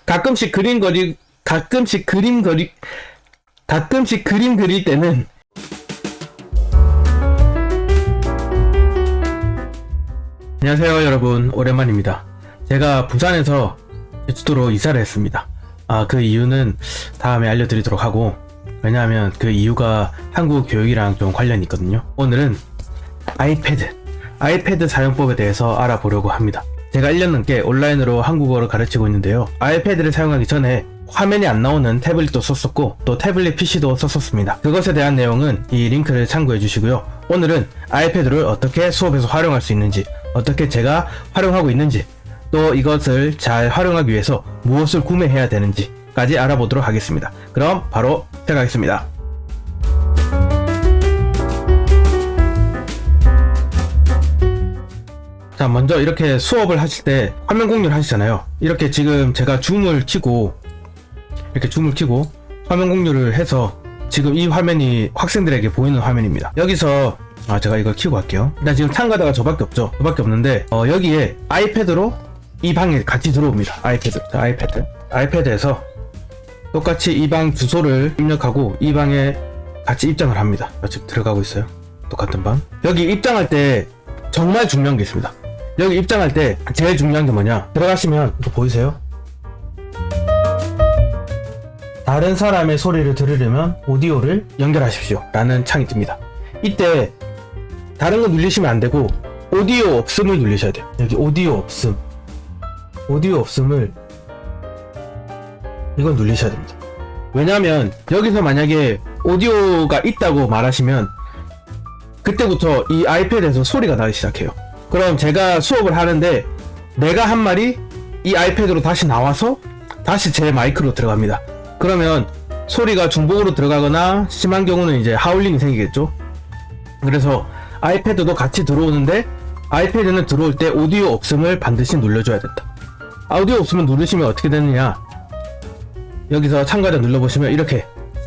가끔씩 그림 그릴 때는 안녕하세요 여러분, 오랜만입니다. 제가 부산에서 제주도로 이사를 했습니다. 그 이유는 다음에 알려드리도록 하고, 왜냐하면 그 이유가 한국 교육이랑 좀 관련이 있거든요. 오늘은 아이패드 사용법에 대해서 알아보려고 합니다. 제가 1년 넘게 온라인으로 한국어를 가르치고 있는데요. 아이패드를 사용하기 전에 화면이 안 나오는 태블릿도 썼었고, 또 태블릿 PC도 썼었습니다. 그것에 대한 내용은 이 링크를 참고해 주시고요. 오늘은 아이패드를 어떻게 수업에서 활용할 수 있는지, 어떻게 제가 활용하고 있는지, 또 이것을 잘 활용하기 위해서 무엇을 구매해야 되는지까지 알아보도록 하겠습니다. 그럼 바로 시작하겠습니다. 자, 먼저 이렇게 수업을 하실 때 화면 공유를 하시잖아요. 이렇게 지금 제가 줌을 켜고 화면 공유를 해서 지금 이 화면이 학생들에게 보이는 화면입니다. 여기서 제가 이걸 켜고 할게요. 일단 지금 참가자가 저밖에 없죠. 저밖에 없는데 여기에 아이패드로 이 방에 같이 들어옵니다. 아이패드에서 똑같이 이 방 주소를 입력하고 이 방에 같이 입장을 합니다. 지금 들어가고 있어요. 똑같은 방. 여기 입장할 때 정말 중요한 게 있습니다. 여기 입장할 때 제일 중요한 게 뭐냐, 들어가시면 이거 보이세요? 다른 사람의 소리를 들으려면 오디오를 연결하십시오 라는 창이 뜹니다. 이때 다른 거 누르시면 안 되고 오디오 없음을 누르셔야 돼요. 여기 오디오 없음을 이건 누르셔야 됩니다. 왜냐하면 여기서 만약에 오디오가 있다고 말하시면 그때부터 이 아이패드에서 소리가 나기 시작해요. 그럼 제가 수업을 하는데 내가 한 말이 이 아이패드로 다시 나와서 다시 제 마이크로 들어갑니다. 그러면 소리가 중복으로 들어가거나 심한 경우는 이제 하울링이 생기겠죠. 그래서 아이패드도 같이 들어오는데 아이패드는 들어올 때 오디오 없음을 반드시 눌러줘야 된다. 오디오 없음을 누르시면 어떻게 되느냐, 여기서 참가자 눌러보시면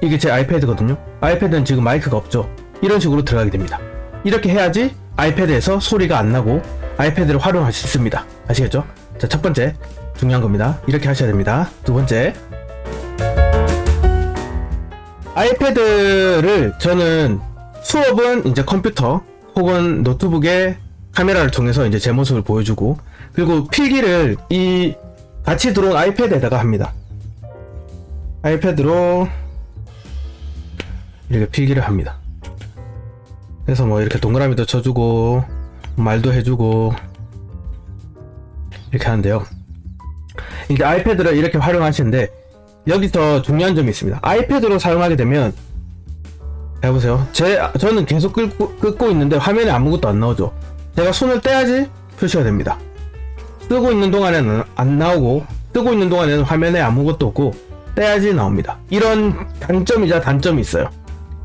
이게 제 아이패드거든요. 아이패드는 지금 마이크가 없죠. 이런 식으로 들어가게 됩니다. 이렇게 해야지 아이패드에서 소리가 안 나고 아이패드를 활용할 수 있습니다. 아시겠죠? 자, 첫 번째 중요한 겁니다. 이렇게 하셔야 됩니다. 두 번째, 아이패드를 저는 수업은 이제 컴퓨터 혹은 노트북에 카메라를 통해서 이제 제 모습을 보여주고, 그리고 필기를 이 같이 들어온 아이패드에다가 합니다. 아이패드로 이렇게 필기를 합니다. 그래서 뭐 이렇게 동그라미도 쳐주고 말도 해주고 이렇게 하는데요. 이제 아이패드를 이렇게 활용하시는데 여기서 중요한 점이 있습니다. 아이패드로 사용하게 되면 해보세요. 저는 계속 끄고 있는데 화면에 아무것도 안 나오죠. 제가 손을 떼야지 표시가 됩니다. 쓰고 있는 동안에는 안 나오고, 쓰고 있는 동안에는 화면에 아무것도 없고 떼야지 나옵니다. 이런 장점이자 단점이 있어요.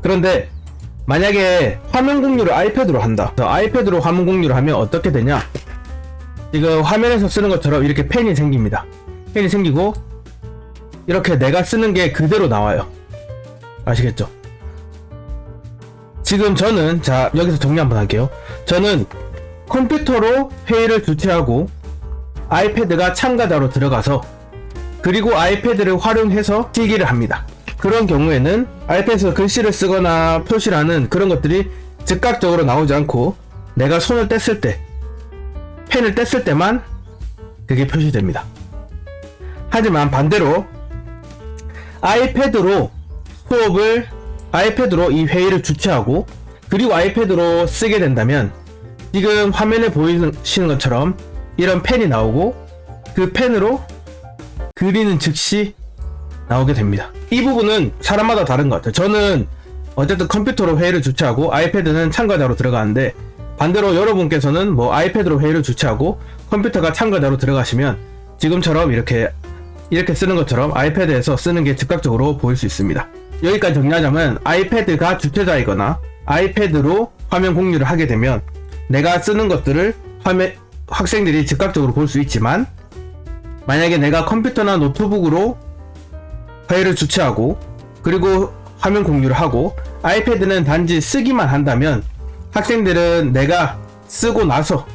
그런데 만약에 화면 공유를 아이패드로 한다. 아이패드로 화면 공유를 하면 어떻게 되냐, 지금 화면에서 쓰는 것처럼 이렇게 펜이 생깁니다. 펜이 생기고 이렇게 내가 쓰는 게 그대로 나와요. 아시겠죠? 지금 저는 여기서 정리 한번 할게요. 저는 컴퓨터로 회의를 주최하고 아이패드가 참가자로 들어가서 그리고 아이패드를 활용해서 필기를 합니다. 그런 경우에는 아이패드에서 글씨를 쓰거나 표시를 하는 그런 것들이 즉각적으로 나오지 않고 내가 손을 뗐을 때, 펜을 뗐을 때만 그게 표시됩니다. 하지만 반대로 아이패드로 이 회의를 주최하고 그리고 아이패드로 쓰게 된다면 지금 화면에 보이시는 것처럼 이런 펜이 나오고 그 펜으로 그리는 즉시 나오게 됩니다. 이 부분은 사람마다 다른 것 같아요. 저는 어쨌든 컴퓨터로 회의를 주최하고 아이패드는 참가자로 들어가는데, 반대로 여러분께서는 뭐 아이패드로 회의를 주최하고 컴퓨터가 참가자로 들어가시면 지금처럼 이렇게 쓰는 것처럼 아이패드에서 쓰는 게 즉각적으로 보일 수 있습니다. 여기까지 정리하자면 아이패드가 주최자이거나 아이패드로 화면 공유를 하게 되면 내가 쓰는 것들을 학생들이 즉각적으로 볼 수 있지만, 만약에 내가 컴퓨터나 노트북으로 회의를 주최하고 그리고 화면 공유를 하고 아이패드는 단지 쓰기만 한다면 학생들은 내가 쓰고 나서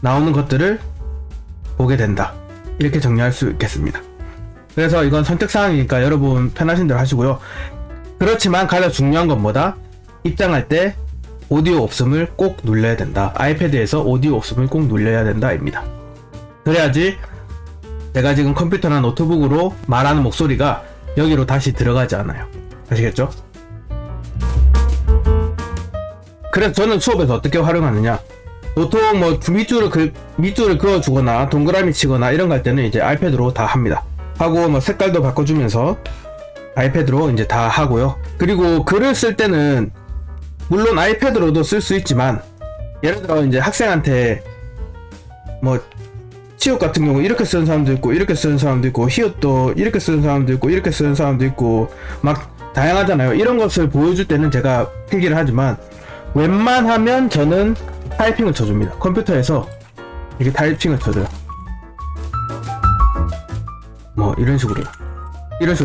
나오는 것들을 보게 된다. 이렇게 정리할 수 있겠습니다. 그래서 이건 선택사항이니까 여러분 편하신 대로 하시고요. 그렇지만 가장 중요한 건 뭐다? 입장할 때 오디오 없음을 꼭 눌러야 된다. 아이패드에서 오디오 없음을 꼭 눌러야 된다 입니다. 그래야지 제가 지금 컴퓨터나 노트북으로 말하는 목소리가 여기로 다시 들어가지 않아요. 아시겠죠? 그래서 저는 수업에서 어떻게 활용하느냐, 보통 뭐 밑줄을 그어주거나 동그라미 치거나 이런 거 할 때는 이제 아이패드로 다 합니다. 하고 뭐 색깔도 바꿔주면서 아이패드로 이제 다 하고요. 그리고 글을 쓸 때는 물론 아이패드로도 쓸 수 있지만, 예를 들어 이제 학생한테 뭐 치읓 같은 경우 이렇게 쓰는 사람도 있고 이렇게 쓰는 사람도 있고, 히읗도 이렇게 쓰는 사람도 있고 이렇게 쓰는 사람도 있고 막 다양하잖아요. 이런 것을 보여줄 때는 제가 필기를 하지만 웬만하면 저는 타이핑을 쳐줍니다. 컴퓨터에서 이렇게 타이핑을 쳐줘요. 뭐 이런 식으로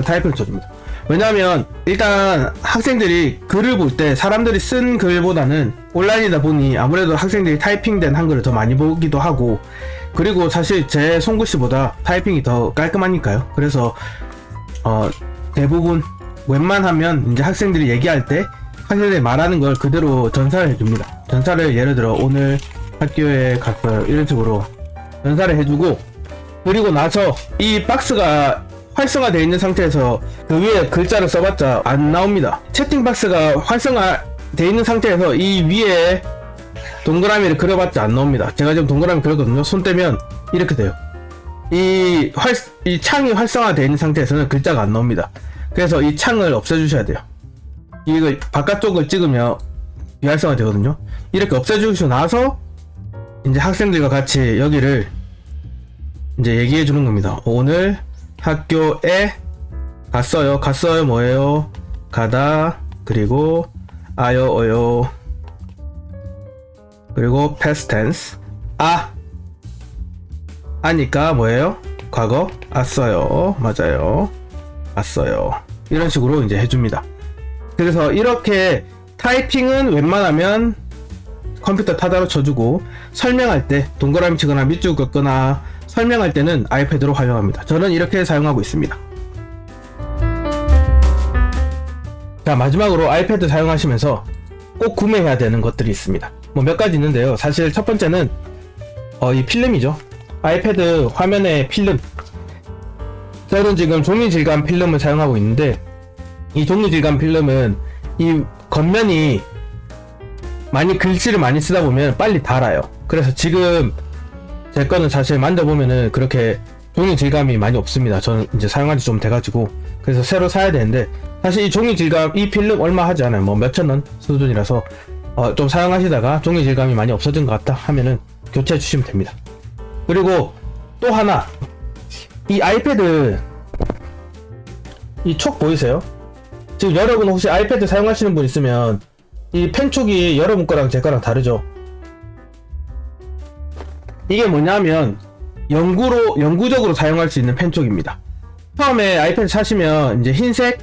타이핑을 쳐줍니다. 왜냐하면 일단 학생들이 글을 볼 때 사람들이 쓴 글보다는 온라인이다 보니 아무래도 학생들이 타이핑된 한글을 더 많이 보기도 하고, 그리고 사실 제 손글씨보다 타이핑이 더 깔끔하니까요. 그래서 대부분 웬만하면 이제 학생들이 얘기할 때 학생들이 말하는 걸 그대로 전사를 해줍니다. 전사를 예를 들어 오늘 학교에 갔어요 이런 식으로 전사를 해주고, 그리고 나서 이 박스가 활성화되어 있는 상태에서 그 위에 글자를 써봤자 안 나옵니다. 채팅 박스가 활성화되어 있는 상태에서 이 위에 동그라미를 그려봤자 안 나옵니다. 제가 지금 동그라미 그렸거든요. 손 떼면 이렇게 돼요. 이 창이 활성화되어 있는 상태에서는 글자가 안 나옵니다. 그래서 이 창을 없애주셔야 돼요. 이거 바깥쪽을 찍으면 비활성화 되거든요. 이렇게 없애주시고 나서 이제 학생들과 같이 여기를 이제 얘기해 주는 겁니다. 오늘 학교에 갔어요 뭐예요? 가다, 그리고 아요 어요, 그리고 past tense 아니까 뭐예요? 과거 왔어요. 맞아요. 왔어요. 이런 식으로 이제 해줍니다. 그래서 이렇게 타이핑은 웬만하면 컴퓨터 타자로 쳐주고, 설명할 때 동그라미 치거나 밑줄 긋거나 설명할 때는 아이패드로 활용합니다. 저는 이렇게 사용하고 있습니다. 자, 마지막으로 아이패드 사용하시면서 꼭 구매해야 되는 것들이 있습니다. 뭐 몇 가지 있는데요. 사실 첫 번째는 이 필름이죠. 아이패드 화면에 필름. 저는 지금 종이 질감 필름을 사용하고 있는데, 이 종이 질감 필름은 이 겉면이 글씨를 많이 쓰다 보면 빨리 닳아요. 그래서 지금 제 거는 사실 만져보면은 그렇게 종이 질감이 많이 없습니다. 저는 이제 사용한 지 좀 돼가지고, 그래서 새로 사야 되는데, 사실 이 종이 질감, 이 필름 얼마 하지 않아요. 뭐 몇천원 수준이라서 좀 사용하시다가 종이 질감이 많이 없어진 것 같다 하면은 교체해 주시면 됩니다. 그리고 또 하나, 이 아이패드 이 촉 보이세요? 지금 여러분 혹시 아이패드 사용하시는 분 있으면 이 펜촉이 여러분 거랑 제 거랑 다르죠? 이게 뭐냐면 영구적으로 사용할 수 있는 펜촉입니다. 처음에 아이패드 사시면 이제 흰색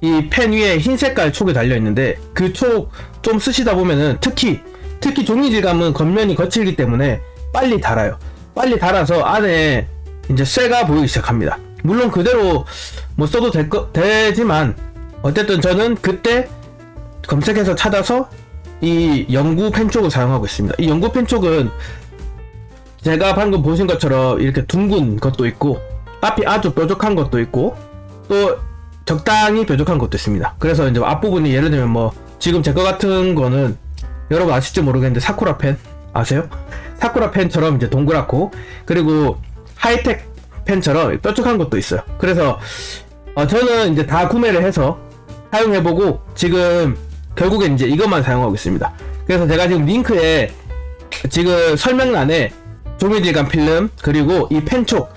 이 펜 위에 흰 색깔 촉이 달려 있는데, 그 촉 좀 쓰시다 보면은 특히 종이 질감은 겉면이 거칠기 때문에 빨리 닳아요. 빨리 닳아서 안에 이제 쇠가 보이기 시작합니다. 물론 그대로 뭐 써도 되지만 어쨌든 저는 그때 검색해서 찾아서 이 영구 펜촉을 사용하고 있습니다. 이 영구 펜촉은 제가 방금 보신 것처럼 이렇게 둥근 것도 있고, 앞이 아주 뾰족한 것도 있고, 또 적당히 뾰족한 것도 있습니다. 그래서 이제 앞부분이 예를 들면 뭐 지금 제 거 같은 거는 여러분 아실지 모르겠는데 사쿠라 펜 아세요? 사쿠라 펜처럼 이제 동그랗고, 그리고 하이텍 펜처럼 뾰족한 것도 있어요. 그래서 저는 이제 다 구매를 해서 사용해보고 지금 결국엔 이제 이것만 사용하고 있습니다. 그래서 제가 지금 링크에 지금 설명란에 종이질감 필름, 그리고 이 펜촉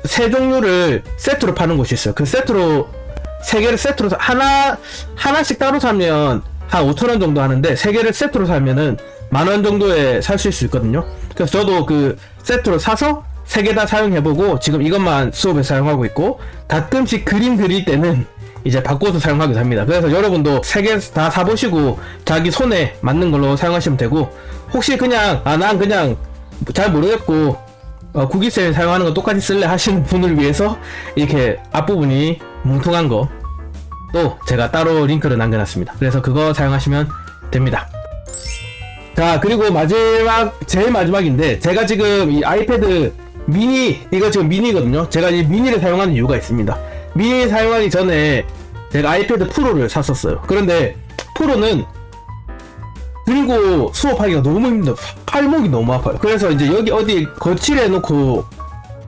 세 종류를 세트로 파는 곳이 있어요. 그 세트로 세 개를 세트로 하나씩 따로 사면 한 5,000원 정도 하는데, 세 개를 세트로 사면은 10,000원 정도에 살 수 있거든요. 그래서 저도 그 세트로 사서 세 개 다 사용해보고 지금 이것만 수업에 사용하고 있고, 가끔씩 그림 그릴 때는 이제 바꿔서 사용하기도 합니다. 그래서 여러분도 세 개 다 사보시고 자기 손에 맞는 걸로 사용하시면 되고, 혹시 그냥 난 그냥 잘 모르겠고 구기쌤이 사용하는 거 똑같이 쓸래 하시는 분을 위해서 이렇게 앞부분이 뭉퉁한 거 또 제가 따로 링크를 남겨놨습니다. 그래서 그거 사용하시면 됩니다. 자, 그리고 제일 마지막인데, 제가 지금 이 아이패드 미니, 이거 지금 미니거든요. 제가 이 미니를 사용하는 이유가 있습니다. 미니 사용하기 전에 제가 아이패드 프로를 샀었어요. 그런데 프로는 들고 수업하기가 너무 힘들어요. 팔목이 너무 아파요. 그래서 이제 여기 어디 거치대 놓고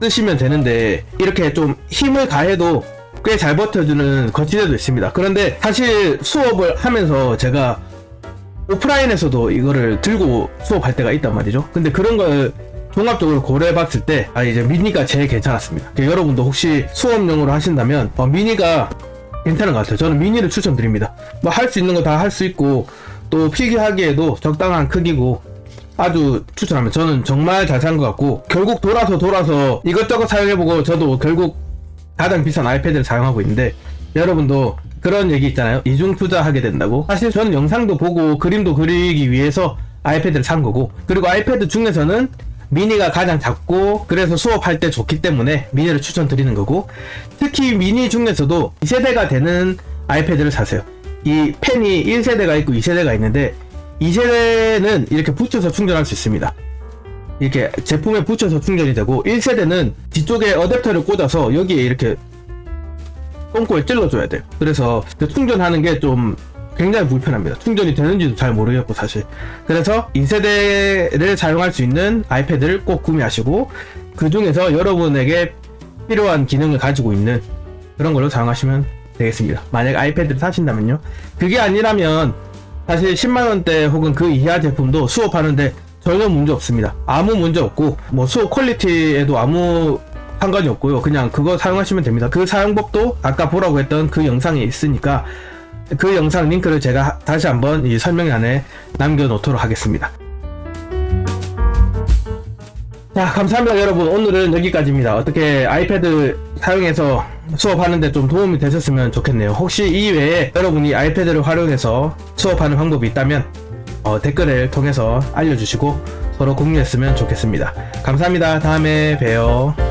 쓰시면 되는데, 이렇게 좀 힘을 가해도 꽤 잘 버텨주는 거치대도 있습니다. 그런데 사실 수업을 하면서 제가 오프라인에서도 이거를 들고 수업할 때가 있단 말이죠. 근데 그런 걸 종합적으로 고려해봤을 때 이제 미니가 제일 괜찮았습니다. 여러분도 혹시 수업용으로 하신다면 미니가 괜찮은 것 같아요. 저는 미니를 추천드립니다. 뭐 할 수 있는 거 다 할 수 있고, 또 필기하기에도 적당한 크기고 아주 추천합니다. 저는 정말 잘 산 것 같고, 결국 돌아서 이것저것 사용해보고 저도 결국 가장 비싼 아이패드를 사용하고 있는데, 여러분도 그런 얘기 있잖아요. 이중 투자하게 된다고. 사실 저는 영상도 보고 그림도 그리기 위해서 아이패드를 산 거고, 그리고 아이패드 중에서는 미니가 가장 작고 그래서 수업할 때 좋기 때문에 미니를 추천드리는 거고, 특히 미니 중에서도 2세대가 되는 아이패드를 사세요. 이 펜이 1세대가 있고 2세대가 있는데, 2세대는 이렇게 붙여서 충전할 수 있습니다. 이렇게 제품에 붙여서 충전이 되고, 1세대는 뒤쪽에 어댑터를 꽂아서 여기에 이렇게 똥꼬에 찔러줘야 돼요. 그래서 그 충전하는 게 좀 굉장히 불편합니다. 충전이 되는지도 잘 모르겠고 사실. 그래서 2세대를 사용할 수 있는 아이패드를 꼭 구매하시고, 그 중에서 여러분에게 필요한 기능을 가지고 있는 그런 걸로 사용하시면 되겠습니다. 만약 아이패드를 사신다면요. 그게 아니라면 사실 10만원대 혹은 그 이하 제품도 수업하는데 전혀 문제 없습니다. 아무 문제 없고, 뭐 수업 퀄리티에도 아무 상관이 없고요. 그냥 그거 사용하시면 됩니다. 그 사용법도 아까 보라고 했던 그 영상에 있으니까 그 영상 링크를 제가 다시 한번 이 설명란에 남겨놓도록 하겠습니다. 자, 감사합니다 여러분. 오늘은 여기까지입니다. 어떻게 아이패드 사용해서 수업하는데 좀 도움이 되셨으면 좋겠네요. 혹시 이외에 여러분이 아이패드를 활용해서 수업하는 방법이 있다면 댓글을 통해서 알려주시고 서로 공유했으면 좋겠습니다. 감사합니다. 다음에 봬요.